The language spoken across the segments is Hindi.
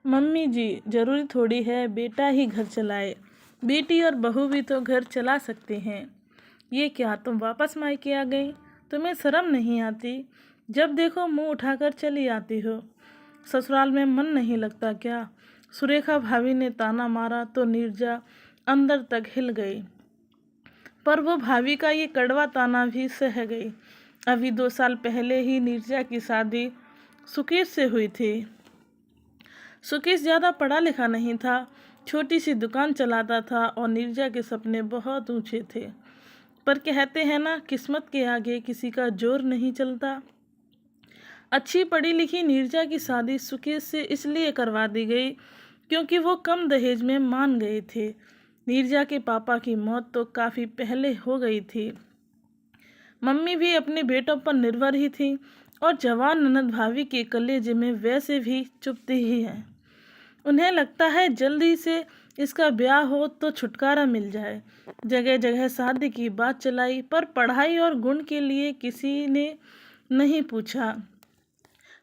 मम्मी जी, जरूरी थोड़ी है बेटा ही घर चलाए। बेटी और बहू भी तो घर चला सकते हैं। ये क्या, तुम वापस मायके आ गई? तुम्हें शर्म नहीं आती? जब देखो मुंह उठाकर चली आती हो। ससुराल में मन नहीं लगता क्या? सुरेखा भाभी ने ताना मारा तो नीरजा अंदर तक हिल गई, पर वो भाभी का ये कड़वा ताना भी सह गई। अभी 2 साल पहले ही नीरजा की शादी सुकेश से हुई थी। सुकेश ज़्यादा पढ़ा लिखा नहीं था, छोटी सी दुकान चलाता था और नीरजा के सपने बहुत ऊंचे थे। पर कहते हैं ना, किस्मत के आगे किसी का जोर नहीं चलता। अच्छी पढ़ी लिखी नीरजा की शादी सुकेश से इसलिए करवा दी गई क्योंकि वो कम दहेज में मान गए थे। नीरजा के पापा की मौत तो काफ़ी पहले हो गई थी। मम्मी भी अपने बेटों पर निर्भर ही थी और जवान ननद भाभी के कलेजे में वैसे भी चुभती ही है। उन्हें लगता है जल्दी से इसका ब्याह हो तो छुटकारा मिल जाए। जगह जगह शादी की बात चलाई, पर पढ़ाई और गुण के लिए किसी ने नहीं पूछा।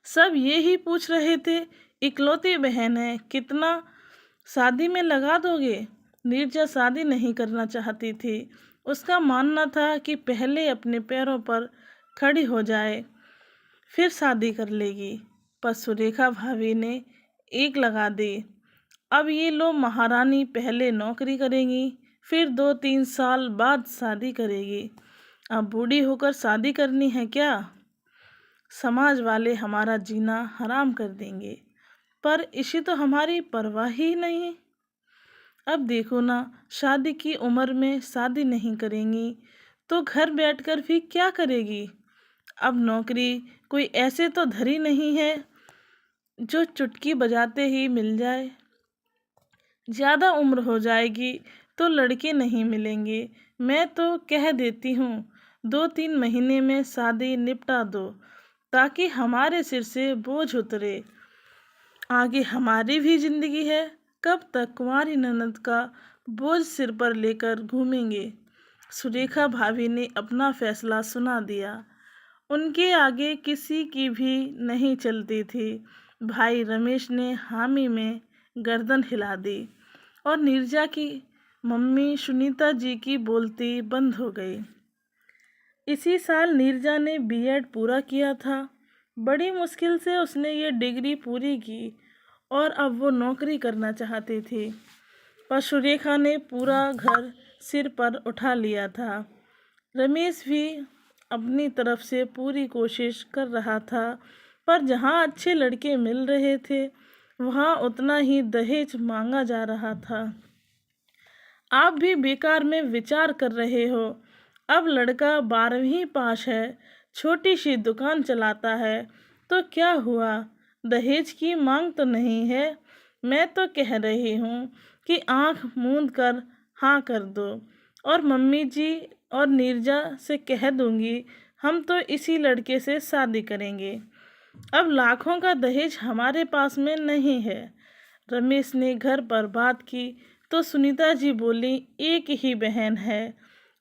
सब ये ही पूछ रहे थे, इकलौती बहन है, कितना शादी में लगा दोगे? नीरजा शादी नहीं करना चाहती थी। उसका मानना था कि पहले अपने पैरों पर खड़ी हो जाए, फिर शादी कर लेगी। पर सुरेखा भाभी ने एक लगा दी। अब ये लो महारानी पहले नौकरी करेंगी, फिर 2-3 साल बाद शादी करेगी। अब बूढ़ी होकर शादी करनी है क्या? समाज वाले हमारा जीना हराम कर देंगे, पर इसी तो हमारी परवाह ही नहीं। अब देखो ना, शादी की उम्र में शादी नहीं करेंगी तो घर बैठकर भी क्या करेगी? अब नौकरी कोई ऐसे तो धरी नहीं है जो चुटकी बजाते ही मिल जाए। ज़्यादा उम्र हो जाएगी तो लड़के नहीं मिलेंगे। मैं तो कह देती हूँ 2-3 महीने में शादी निपटा दो, ताकि हमारे सिर से बोझ उतरे। आगे हमारी भी जिंदगी है, कब तक कुंवारी ननद का बोझ सिर पर लेकर घूमेंगे? सुरेखा भाभी ने अपना फैसला सुना दिया। उनके आगे किसी की भी नहीं चलती थी। भाई रमेश ने हामी में गर्दन हिला दी और नीरजा की मम्मी सुनीता जी की बोलती बंद हो गई। इसी साल नीरजा ने बीएड पूरा किया था। बड़ी मुश्किल से उसने ये डिग्री पूरी की और अब वो नौकरी करना चाहती थी। पर सुरेखा ने पूरा घर सिर पर उठा लिया था। रमेश भी अपनी तरफ से पूरी कोशिश कर रहा था, पर जहाँ अच्छे लड़के मिल रहे थे वहाँ उतना ही दहेज मांगा जा रहा था। आप भी बेकार में विचार कर रहे हो। अब लड़का 12वीं पास है, छोटी सी दुकान चलाता है, तो क्या हुआ? दहेज की मांग तो नहीं है। मैं तो कह रही हूँ कि आंख मूंद कर हाँ कर दो, और मम्मी जी और नीरजा से कह दूंगी हम तो इसी लड़के से शादी करेंगे। अब लाखों का दहेज हमारे पास में नहीं है। रमेश ने घर पर बात की तो सुनीता जी बोली, एक ही बहन है,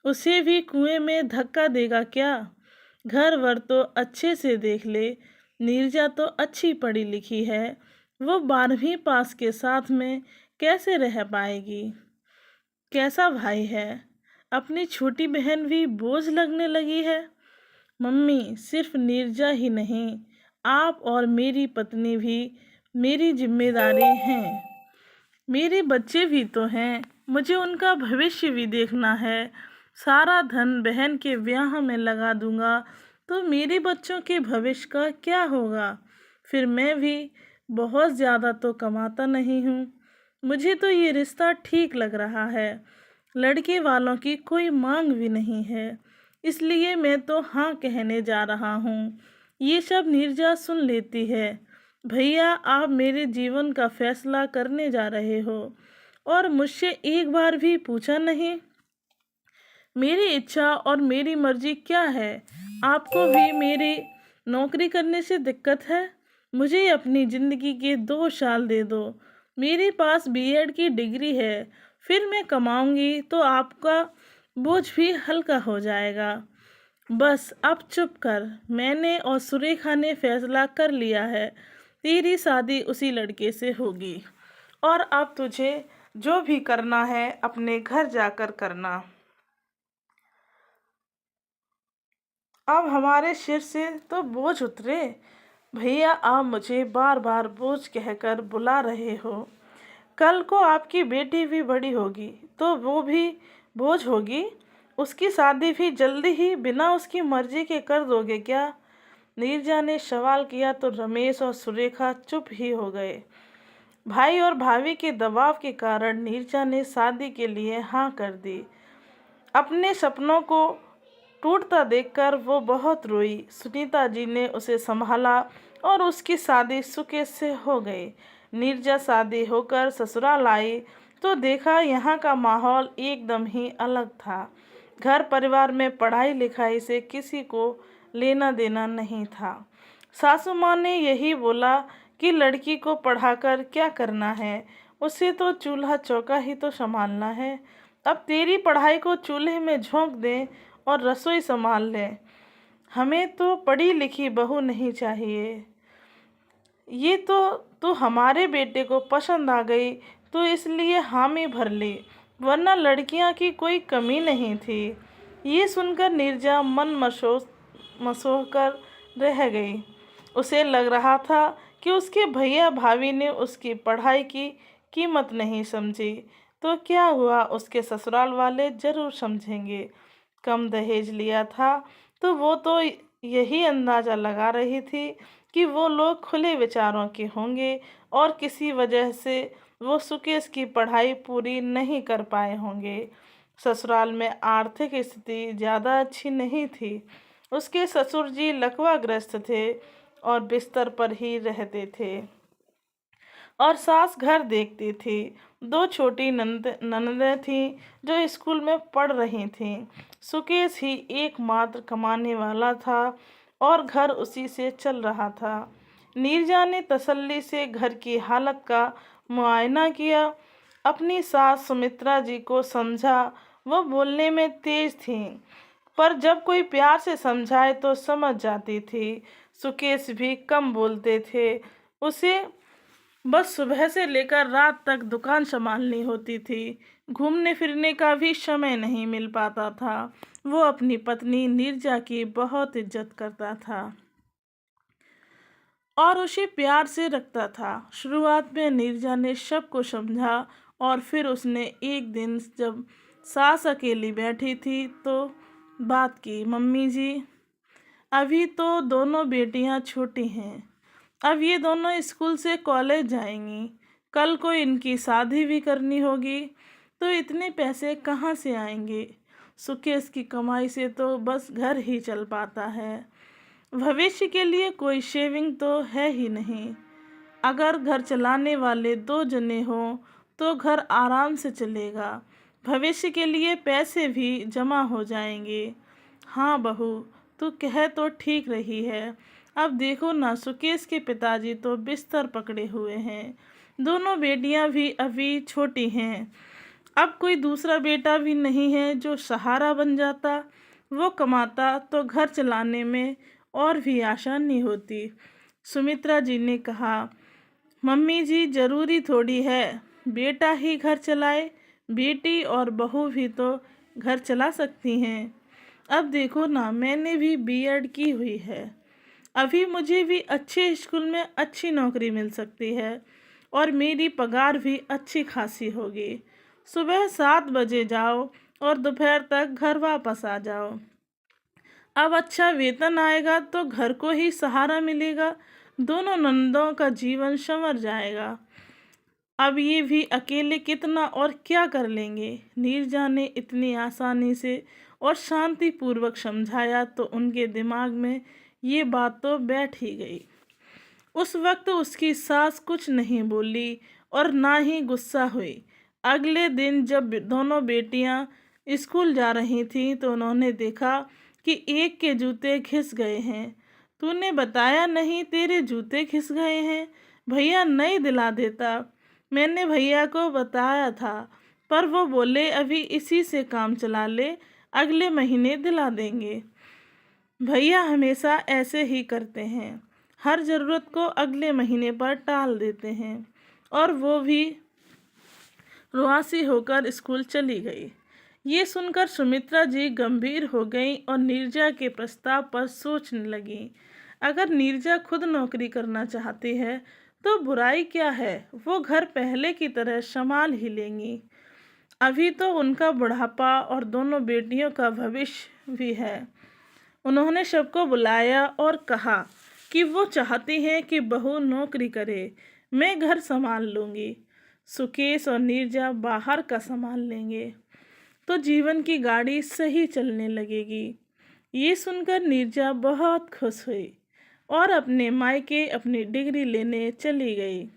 उसे भी कुएं में धक्का देगा क्या? घर वर तो अच्छे से देख ले। नीरजा तो अच्छी पढ़ी लिखी है, वो 12वीं पास के साथ में कैसे रह पाएगी? कैसा भाई है? अपनी छोटी बहन भी बोझ लगने लगी है। मम्मी, सिर्फ नीरजा ही नहीं, आप और मेरी पत्नी भी मेरी जिम्मेदारी हैं। मेरे बच्चे भी तो हैं, मुझे उनका भविष्य भी देखना है। सारा धन बहन के ब्याह में लगा दूंगा तो मेरे बच्चों के भविष्य का क्या होगा? फिर मैं भी बहुत ज़्यादा तो कमाता नहीं हूँ। मुझे तो ये रिश्ता ठीक लग रहा है। लड़के वालों की कोई मांग भी नहीं है, इसलिए मैं तो हाँ कहने जा रहा हूँ। ये सब नीरजा सुन लेती है। भैया, आप मेरे जीवन का फैसला करने जा रहे हो और मुझसे एक बार भी पूछा नहीं। मेरी इच्छा और मेरी मर्जी क्या है? आपको भी मेरी नौकरी करने से दिक्कत है? मुझे अपनी ज़िंदगी के 2 साल दे दो। मेरे पास बीएड की डिग्री है, फिर मैं कमाऊंगी तो आपका बोझ भी हल्का हो जाएगा। बस अब चुप कर। मैंने और सुरेखा ने फैसला कर लिया है। तेरी शादी उसी लड़के से होगी और अब तुझे जो भी करना है अपने घर जाकर करना। अब हमारे सिर से तो बोझ उतरे। भैया आप मुझे बार बार बोझ कहकर बुला रहे हो। कल को आपकी बेटी भी बड़ी होगी तो वो भी बोझ होगी। उसकी शादी भी जल्दी ही बिना उसकी मर्जी के कर दोगे क्या? नीरजा ने सवाल किया तो रमेश और सुरेखा चुप ही हो गए। भाई और भाभी के दबाव के कारण नीरजा ने शादी के लिए हाँ कर दी। अपने सपनों को टूटता देखकर वो बहुत रोई। सुनीता जी ने उसे संभाला और उसकी शादी सुकेश से हो गई। नीरजा शादी होकर ससुराल आई तो देखा यहाँ का माहौल एकदम ही अलग था। घर परिवार में पढ़ाई लिखाई से किसी को लेना देना नहीं था। सासू माँ ने यही बोला कि लड़की को पढ़ाकर क्या करना है, उसे तो चूल्हा चौका ही तो संभालना है। अब तेरी पढ़ाई को चूल्हे में झोंक दें और रसोई संभाल लें। हमें तो पढ़ी लिखी बहू नहीं चाहिए। ये तो हमारे बेटे को पसंद आ गई तो इसलिए हामी भर ली, वरना लड़कियां की कोई कमी नहीं थी। ये सुनकर नीरजा मन मसोह कर रह गई। उसे लग रहा था कि उसके भैया भाभी ने उसकी पढ़ाई की कीमत नहीं समझी तो क्या हुआ, उसके ससुराल वाले जरूर समझेंगे। कम दहेज लिया था तो वो तो यही अंदाज़ा लगा रही थी कि वो लोग खुले विचारों के होंगे और किसी वजह से वो सुकेश की पढ़ाई पूरी नहीं कर पाए होंगे। ससुराल में आर्थिक स्थिति ज़्यादा अच्छी नहीं थी। उसके ससुर जी लकवाग्रस्त थे और बिस्तर पर ही रहते थे और सास घर देखती थी। दो छोटी ननदें थीं जो स्कूल में पढ़ रही थीं। सुकेश ही एकमात्र कमाने वाला था और घर उसी से चल रहा था। नीरजा ने तसल्ली से घर की हालत का मुआयना किया। अपनी सास सुमित्रा जी को समझा। वह बोलने में तेज थीं पर जब कोई प्यार से समझाए तो समझ जाती थी। सुकेश भी कम बोलते थे। उसे बस सुबह से लेकर रात तक दुकान संभालनी होती थी। घूमने फिरने का भी समय नहीं मिल पाता था। वो अपनी पत्नी नीरजा की बहुत इज्जत करता था और उसे प्यार से रखता था। शुरुआत में नीरजा ने सबको समझा और फिर उसने एक दिन जब सास अकेली बैठी थी तो बात की, मम्मी जी अभी तो दोनों बेटियां छोटी हैं, अब ये दोनों स्कूल से कॉलेज जाएंगी, कल को इनकी शादी भी करनी होगी तो इतने पैसे कहाँ से आएंगे? सुकेश की कमाई से तो बस घर ही चल पाता है। भविष्य के लिए कोई सेविंग तो है ही नहीं। अगर घर चलाने वाले दो जने हों तो घर आराम से चलेगा। भविष्य के लिए पैसे भी जमा हो जाएंगे। हाँ बहू, तू कह तो ठीक रही है। अब देखो ना, सुकेश के पिताजी तो बिस्तर पकड़े हुए हैं। दोनों बेटियां भी अभी छोटी हैं। अब कोई दूसरा बेटा भी नहीं है जो सहारा बन जाता। वो कमाता तो घर चलाने में और भी आसानी होती। सुमित्रा जी ने कहा, मम्मी जी ज़रूरी थोड़ी है बेटा ही घर चलाए, बेटी और बहू भी तो घर चला सकती हैं। अब देखो ना, मैंने भी बीएड की हुई है, अभी मुझे भी अच्छे स्कूल में अच्छी नौकरी मिल सकती है और मेरी पगार भी अच्छी खासी होगी। सुबह 7 बजे जाओ और दोपहर तक घर वापस आ जाओ। अब अच्छा वेतन आएगा तो घर को ही सहारा मिलेगा। दोनों नंदों का जीवन संवर जाएगा। अब ये भी अकेले कितना और क्या कर लेंगे? नीरजा ने इतनी आसानी से और शांतिपूर्वक समझाया तो उनके दिमाग में ये बात तो बैठ ही गई। उस वक्त उसकी सास कुछ नहीं बोली और ना ही गुस्सा हुई। अगले दिन जब दोनों बेटियां स्कूल जा रही थीं तो उन्होंने देखा कि एक के जूते घिस गए हैं। तूने बताया नहीं तेरे जूते घिस गए हैं? भैया नई दिला देता। मैंने भैया को बताया था पर वो बोले अभी इसी से काम चला ले, अगले महीने दिला देंगे। भैया हमेशा ऐसे ही करते हैं। हर ज़रूरत को अगले महीने पर टाल देते हैं। और वो भी रुआसी होकर स्कूल चली गई। ये सुनकर सुमित्रा जी गंभीर हो गई और नीरजा के प्रस्ताव पर सोचने लगी। अगर नीरजा खुद नौकरी करना चाहती है तो बुराई क्या है, वो घर पहले की तरह संभाल ही लेंगी। अभी तो उनका बुढ़ापा और दोनों बेटियों का भविष्य भी है। उन्होंने सबको बुलाया और कहा कि वो चाहती हैं कि बहू नौकरी करे, मैं घर संभाल लूँगी, सुकेश और नीरजा बाहर का संभाल लेंगे, तो जीवन की गाड़ी सही चलने लगेगी। ये सुनकर नीरजा बहुत खुश हुई और अपने मायके अपनी डिग्री लेने चली गई।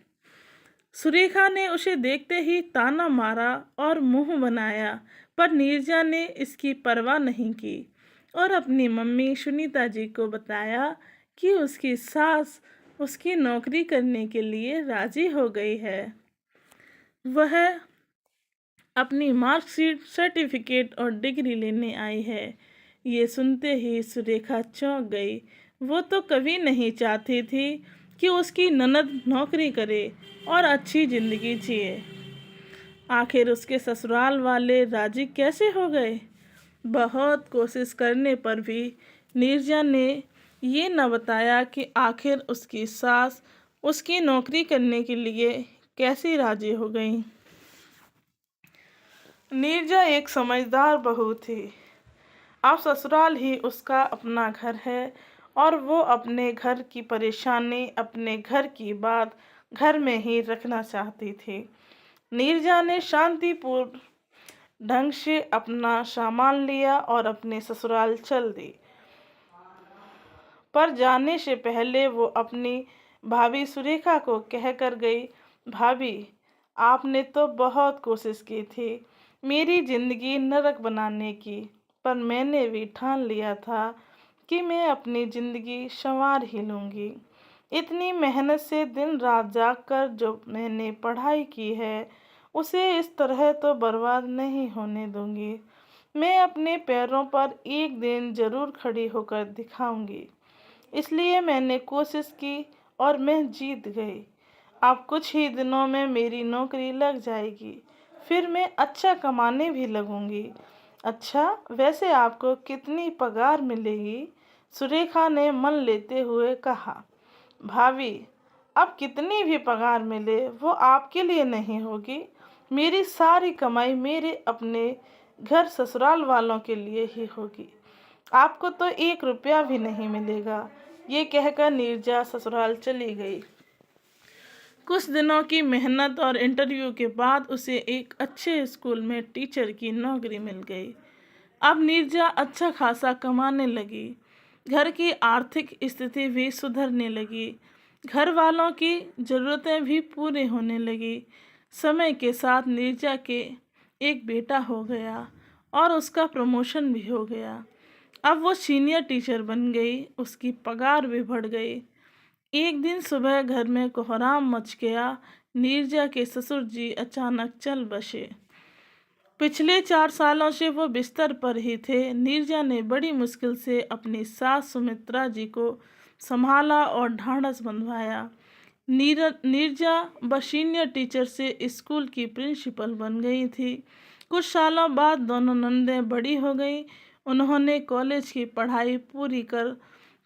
सुरेखा ने उसे देखते ही ताना मारा और मुंह बनाया, पर नीरजा ने इसकी परवाह नहीं की और अपनी मम्मी सुनीता जी को बताया कि उसकी सास उसकी नौकरी करने के लिए राजी हो गई है। वह अपनी मार्कशीट, सर्टिफिकेट और डिग्री लेने आई है। ये सुनते ही सुरेखा चौंक गई। वो तो कभी नहीं चाहती थी कि उसकी ननद नौकरी करे और अच्छी ज़िंदगी जिए। आखिर उसके ससुराल वाले राजी कैसे हो गए? बहुत कोशिश करने पर भी नीरजा ने ये न बताया कि आखिर उसकी सास उसकी नौकरी करने के लिए कैसे राजी हो गई। नीरजा एक समझदार बहू थी। अब ससुराल ही उसका अपना घर है और वो अपने घर की परेशानी, अपने घर की बात घर में ही रखना चाहती थी। नीरजा ने शांतिपूर्ण ढंग से अपना सामान लिया और अपने ससुराल चल दी। पर जाने से पहले वो अपनी भाभी सुरेखा को कह कर गई, भाभी, आपने तो बहुत कोशिश की थी मेरी ज़िंदगी नरक बनाने की, पर मैंने भी ठान लिया था कि मैं अपनी ज़िंदगी संवार ही लूँगी। इतनी मेहनत से दिन रात जाग कर जो मैंने पढ़ाई की है उसे इस तरह तो बर्बाद नहीं होने दूँगी। मैं अपने पैरों पर एक दिन ज़रूर खड़ी होकर दिखाऊँगी। इसलिए मैंने कोशिश की और मैं जीत गई। अब कुछ ही दिनों में मेरी नौकरी लग जाएगी, फिर मैं अच्छा कमाने भी लगूंगी। अच्छा, वैसे आपको कितनी पगार मिलेगी? सुरेखा ने मन लेते हुए कहा। भाभी, अब कितनी भी पगार मिले वो आपके लिए नहीं होगी। मेरी सारी कमाई मेरे अपने घर ससुराल वालों के लिए ही होगी। आपको तो 1 रुपया भी नहीं मिलेगा। ये कहकर नीरजा ससुराल चली गई। कुछ दिनों की मेहनत और इंटरव्यू के बाद उसे एक अच्छे स्कूल में टीचर की नौकरी मिल गई। अब नीरजा अच्छा खासा कमाने लगी। घर की आर्थिक स्थिति भी सुधरने लगी। घर वालों की ज़रूरतें भी पूरी होने लगी। समय के साथ नीरजा के एक बेटा हो गया और उसका प्रमोशन भी हो गया। अब वो सीनियर टीचर बन गई, उसकी पगार भी बढ़ गई। एक दिन सुबह घर में कोहराम मच गया। नीरजा के ससुर जी अचानक चल बसे। पिछले 4 सालों से वो बिस्तर पर ही थे। नीरजा ने बड़ी मुश्किल से अपनी सास सुमित्रा जी को संभाला और ढाढ़स बंधवाया। नीरजा ब सीनियर टीचर से स्कूल की प्रिंसिपल बन गई थी। कुछ सालों बाद दोनों नंदें बड़ी हो गई। उन्होंने कॉलेज की पढ़ाई पूरी कर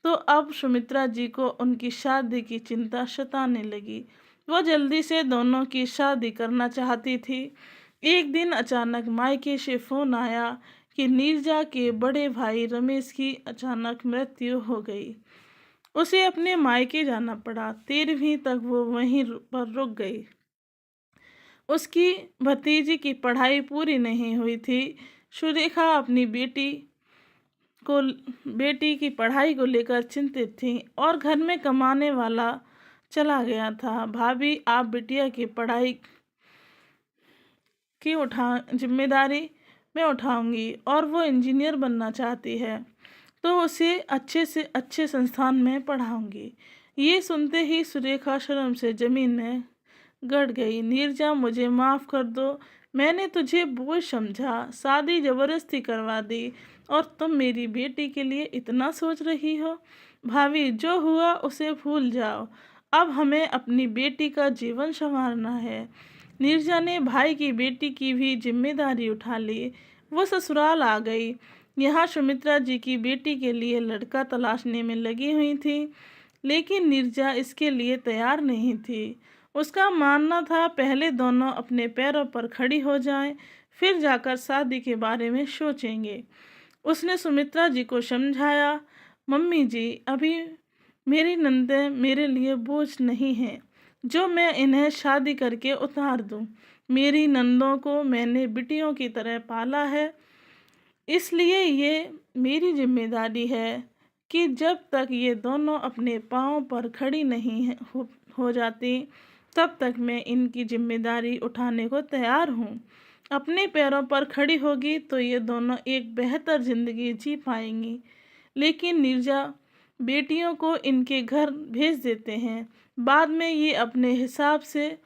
तो अब सुमित्रा जी को उनकी शादी की चिंता सताने लगी। वो जल्दी से दोनों की शादी करना चाहती थी। एक दिन अचानक मायके से फ़ोन आया कि नीरजा के बड़े भाई रमेश की अचानक मृत्यु हो गई। उसे अपने मायके जाना पड़ा। 13वीं तक वो वहीं पर रुक गई। उसकी भतीजी की पढ़ाई पूरी नहीं हुई थी। सुरेखा अपनी बेटी की पढ़ाई को लेकर चिंतित थी और घर में कमाने वाला चला गया था। भाभी, आप बिटिया की पढ़ाई की जिम्मेदारी मैं उठाऊंगी और वो इंजीनियर बनना चाहती है तो उसे अच्छे से अच्छे संस्थान में पढ़ाऊंगी। ये सुनते ही सुरेखा शर्म से ज़मीन में गड़ गई। नीरजा, मुझे माफ़ कर दो, मैंने तुझे बोझ समझा, शादी ज़बरदस्ती करवा दी और तुम मेरी बेटी के लिए इतना सोच रही हो। भाभी जो हुआ उसे भूल जाओ, अब हमें अपनी बेटी का जीवन संवारना है। नीरजा ने भाई की बेटी की भी जिम्मेदारी उठा ली। वो ससुराल आ गई। यहाँ सुमित्रा जी की बेटी के लिए लड़का तलाशने में लगी हुई थी, लेकिन नीरजा इसके लिए तैयार नहीं थी। उसका मानना था पहले दोनों अपने पैरों पर खड़ी हो जाएं, फिर जाकर शादी के बारे में सोचेंगे। उसने सुमित्रा जी को समझाया, मम्मी जी, अभी मेरी नंदें मेरे लिए बोझ नहीं हैं जो मैं इन्हें शादी करके उतार दूं। मेरी नंदों को मैंने बिटियों की तरह पाला है, इसलिए ये मेरी जिम्मेदारी है कि जब तक ये दोनों अपने पाँव पर खड़ी नहीं हो जाती, तब तक मैं इनकी जिम्मेदारी उठाने को तैयार हूँ। अपने पैरों पर खड़ी होगी तो ये दोनों एक बेहतर ज़िंदगी जी पाएंगी। लेकिन नीरजा बेटियों को इनके घर भेज देते हैं, बाद में ये अपने हिसाब से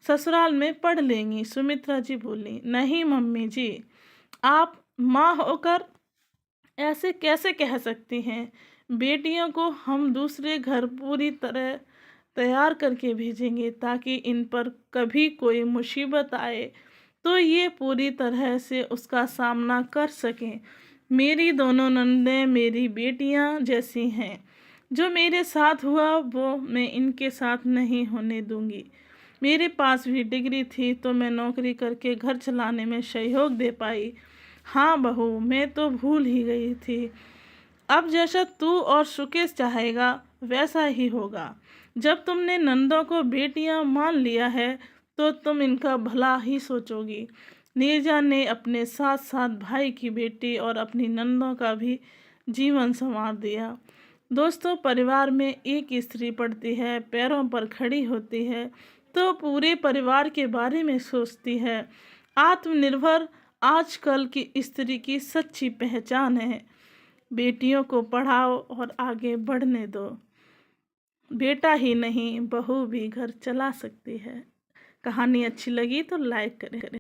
ससुराल में पढ़ लेंगी। सुमित्रा जी बोली, नहीं मम्मी जी, आप माँ होकर ऐसे कैसे कह सकती हैं। बेटियों को हम दूसरे घर पूरी तरह तैयार करके भेजेंगे ताकि इन पर कभी कोई मुसीबत आए तो ये पूरी तरह से उसका सामना कर सकें। मेरी दोनों नंदें मेरी बेटियां जैसी हैं। जो मेरे साथ हुआ वो मैं इनके साथ नहीं होने दूंगी। मेरे पास भी डिग्री थी तो मैं नौकरी करके घर चलाने में सहयोग दे पाई। हाँ बहू, मैं तो भूल ही गई थी। अब जैसा तू और सुकेश चाहेगा वैसा ही होगा। जब तुमने नंदों को बेटियां मान लिया है तो तुम इनका भला ही सोचोगी। नीरजा ने अपने साथ साथ भाई की बेटी और अपनी नंदों का भी जीवन संवार दिया। दोस्तों, परिवार में एक स्त्री पड़ती है, पैरों पर खड़ी होती है तो पूरे परिवार के बारे में सोचती है। आत्मनिर्भर आजकल की स्त्री की सच्ची पहचान है। बेटियों को पढ़ाओ और आगे बढ़ने दो। बेटा ही नहीं, बहू भी घर चला सकती है। कहानी अच्छी लगी तो लाइक करें।